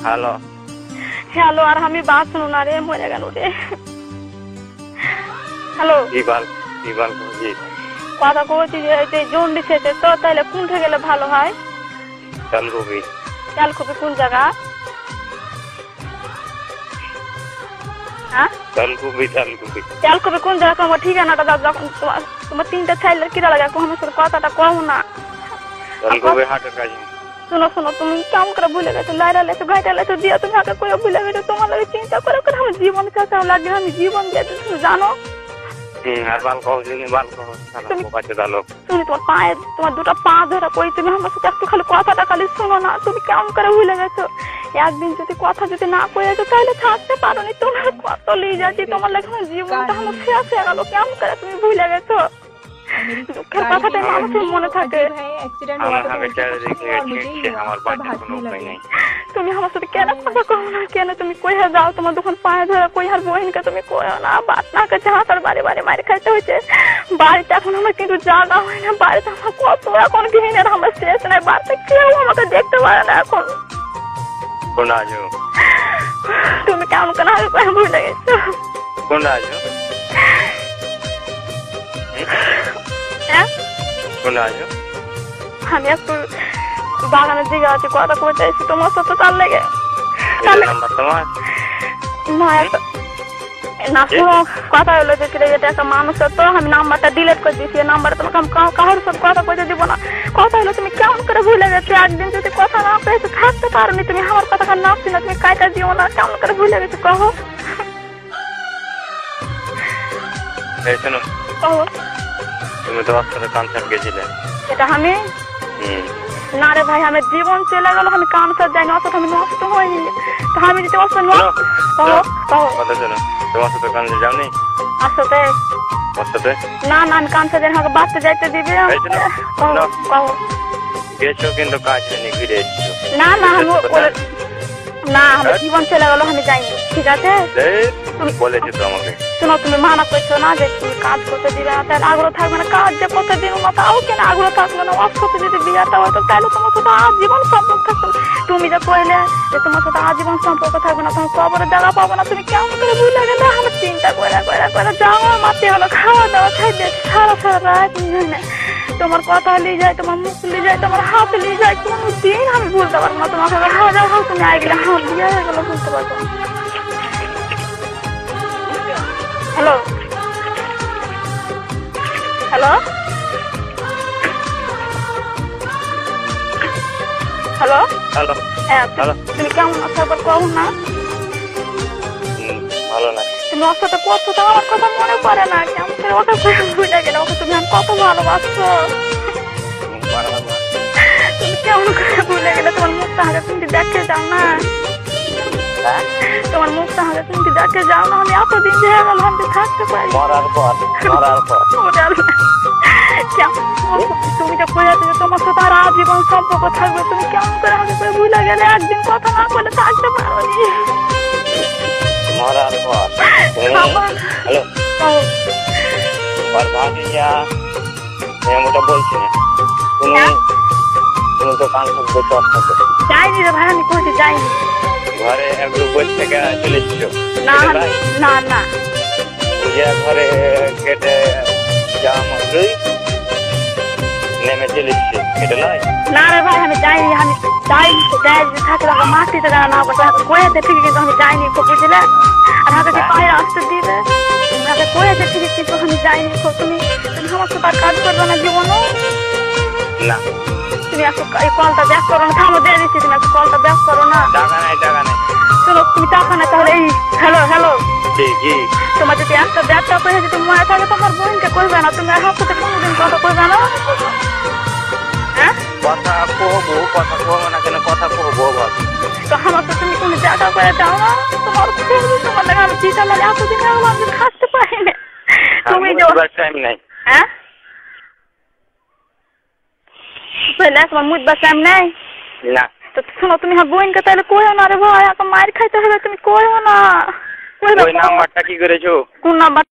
Hello hello, আর আমি বাঁচলো না রে, মরে গেল রে। হ্যালো, কি বাল করছি? কথা কইছি যে জন্ডিস হয়েছে তো, তাহলে কোনটা গেলে ভালো হয়? তেলকুপি। তেলকুপি কোন জায়গা? হ্যাঁ, তেলকুপি তেলকুপি কোন জায়গা? তোমার ঠিকানাটা দাও। যখন তোমার তিনটা ছাইলে কিরা লাগে, আমার সাথে কথাটা কও না। তেলকুপি হাটের কাছে। শোনো শোনো, তুমি কেমন করে ভুলে গেছো? লাইরা লেছো ঘাইটা লেছো দিয়ে তুমি আগে করে ভুলে গেছো। তোমার লাগে চিন্তা করে করে আমার জীবন চাচাও লাগে, আমি জীবন দিয়েছি, তুমি জানো। আর বাল কও, তুমি কাছে দালো। তুমি তোমার দুটো পা ধরা কই, তুমি আমার সাথে একটু খালি কথাটা খালি শোনো না। তুমি কেমন করে ভুলে গেছো? একদিন যদি কথা যদি না কয়েছো তাহলে থাকতে পারো নি। তোমার কত লিয়ে যাচ্ছি, তোমার লাগে আমার জীবনটা আমার শেষ হয়ে গেল। কেমন করে তুমি ভুলে গেছো? দুঃখের কথাটাই মানুষের মনে থাকে। তুমি আমার সাথে কেন কথা কও না? কেন তুমি কইয়া যাও? তোমার দোকান পায়ে ধরা কই, আর বহিনকে তুমি কইও না। বাদ না কাছে হাতার বাড়ি বাড়ি মারি খাইতে হয়েছে। বাড়িতে এখন আমার কিন্তু জায়গা হয় না। বাড়িতে আমার কত এখন ঘিনের আমার শেষ নাই। বাড়িতে কেউ আমাকে দেখতে পারে না এখন। তুমি কেমন কেন আগে করে ভুলে গেছো? আমি একটু বাগানের দিকে আছি, কথা কইতে এসেছি তোমার সাথে, তার লেগে। না শুনো, কথা হলো যে এটা একটা মানুষের, তো আমি নাম্বারটা ডিলিট করে দিয়েছি। এই নাম্বারে তোমাকে আমি কারোর সাথে কথা কইতে দিব না। কথা হলো তুমি কেমন করে ভুলে গেছো? একদিন যদি কথা না পেয়েছো থাকতে পারোনি। তুমি আমার কথা না শুনে তুমি কাইটা দিও না। কেমন করে ভুলে গেছো কহো? তুমি তো ওর সাথে কনসার্ট গেছিলে। এটা আমি না রে ভাই, আমার জীবন চলে গেল। আমি কনসার্ট যাইনি, অত আমি নষ্ট হয়নি। তো আমি যদি অত তোমার সাথে কনসার্ট যাওনি? আসতে না না, আমি কনসার্ট যাই, আমাকে বাচ্চা যাইতে দিবে। গেছো কিন্তু কাজ হয়নি, ফিরে এসছো। না না, না আমার জীবন চলে গেল, আমি যাইনি। ঠিক আছে, তুমি বলেছো তো আমাকে। শোনো, তুমি মানা করছো না যে তুমি কাজ করতে দিবে না, তাহলে আগ্রহ থাকবে না। কাজ যে করতে দিন না, তাও কেন আগ্রহ থাকবে না? ওর সাথে যদি বিয়েটা হতো তাহলে তোমার সাথে আজীবন সম্পর্ক থাকবে। তুমি যে কইলে যে তোমার সাথে আজীবন সম্পর্ক থাকবে না, তোমার কবরে জায়গা পাবো না, তুমি কেমন করে ভুলে গেলে? আমার চিন্তা করে করে করে যাওয়া মাতি হলো, খাওয়া দাওয়া খাইতে সারা সারা রাত তোমার কথা লিয়ে যায়, তোমার মুখ লিয়ে যায়, তোমার হাত লিয়ে যায়। কোনো দিন আমি ভুলতে পারবো না তোমাকে। খাওয়া দাওয়া হোক, তুমি আগে গেলে হাত দিয়ে হয়ে গেলো, বুঝতে পারবো। হ্যালো হ্যালো হ্যালো হ্যালো, হ্যাঁ, তুমি কেমন আছো একবার কও না? ভালো না। তুমি ওর সাথে করছো তো আমার কথা মনে পড়ে না? কেমন করে ওটা ভুলে গেলে? ওকে তুমি আমি কত ভালোবাসছো। তুমি কেমন করে ভুলে গেলে? তোমার মুখটা হাতে তুমি দেখে যাও না। তোমার মুখটা হাতে তুমি দেখে যাও না। আমি এতদিন যে গেল, আমি থাকতে পারি। তুমি যে কইয়াছো যে তোমার সাথে আর আজীবন সম্পর্ক থাকবে, তুমি কেমন করে আমাকে করে ভুলে গেলে? একদিন কথা না বলে থাকতে পারো নি। মরার পর হ্যালো, ওটা বলছি না। তুমি তো কনসার্ট করতে যাইনি রে ভাই, আমি কইছি যাইনি। ঘরে একটু বই থেকে চলে এসছো? না না না, ঘরে কেটে যাওয়া মাত্রই নেমে চলে এসছি, এটা নয়? না রে ভাই, আমি যাইনি। আমি যাইনি থাকলে মাটিতে না কয়েছে ঠিকই, কিন্তু আমি যাইনি, বুঝলে? আর হাতে যে পায়ে আসতে দিবে, হাতে কয়েছে ঠিকই, কিন্তু আমি যাইনি। তুমি তুমি আমার সাথে আর কাজ করবে না জীবনও না। তুমি এই কলটা ব্যাক করো না। থামো, দিয়ে দিচ্ছি, তুমি একটা কলটা ব্যাক করো না। টাকা নাই শোনো, তুমি টাকা না, তাহলে এই হ্যালো হ্যালো, তোমার যদি একটা ব্যাগটা করে যদি মনে থাকে, তোমার বোনকে করবে না। তুমি আর হাত সাথে কোনোদিন কথা করবে না। হ্যাঁ, কথা কহবো না কেন? কথা কহবো তো আমার তো তুমি কোনো জায়গা করে দাও না। তোমার তোমার লাগে আমি চিন্তা লাগে, এতদিন আমি খাটতে পারি না। তুমি টাইম নাই। হ্যাঁ, তোমার মুদবার টাইম নেই না। তো শোনো, তুমি আমার বোনকে তাহলে কইও না রে ভাই, এত মার খাইতে হবে, তুমি কইও না। ওই নাম্বারটা কি করেছো? কোন নাম্বার?